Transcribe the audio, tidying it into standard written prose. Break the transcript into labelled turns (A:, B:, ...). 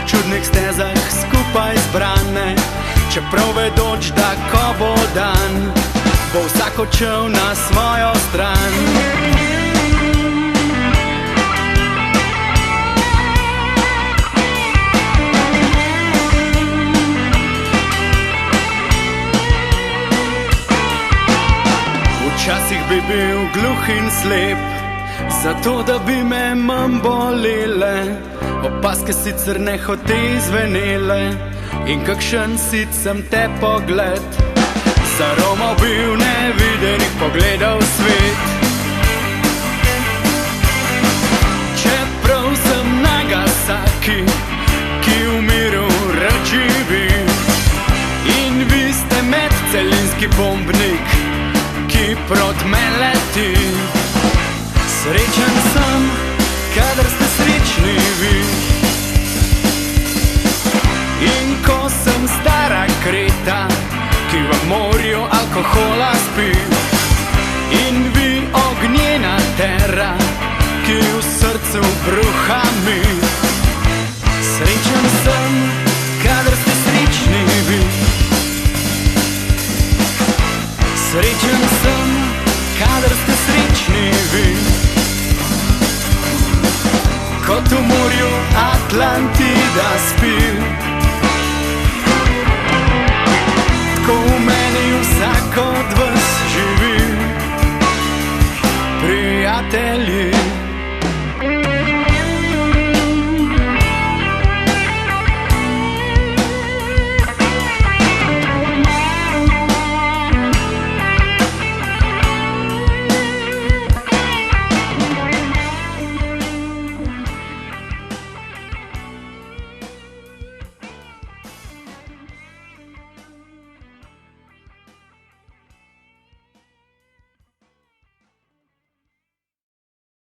A: čudnih stezah skupaj zbrane, čeprav vedoč, da ko bo dan, bo vsak odšel na svojo stran. Včasih bi bil gluh in slep, zato da bi me manj bolele, opaske sicer nehote izvenele in kakšen sicem te pogled. Zaromal bil nevidenih pogledov svet, čeprav sem Nagasaki, ki v miru rad živi. In vi ste medcelinski bombnik, ki prot me leti. Srečen sem, kadar ste srečni vi. In ko sem stara kreta, ki v morju alkohola spi. In vi ognjena tera, ki v srcu bruha mi. Srečen sem, kadar ste srečni vi. Srečen sem, kadar ste srečni vi. Kot v morju Atlantida spi, tako v meni vsak od vas živi. Prijatelji.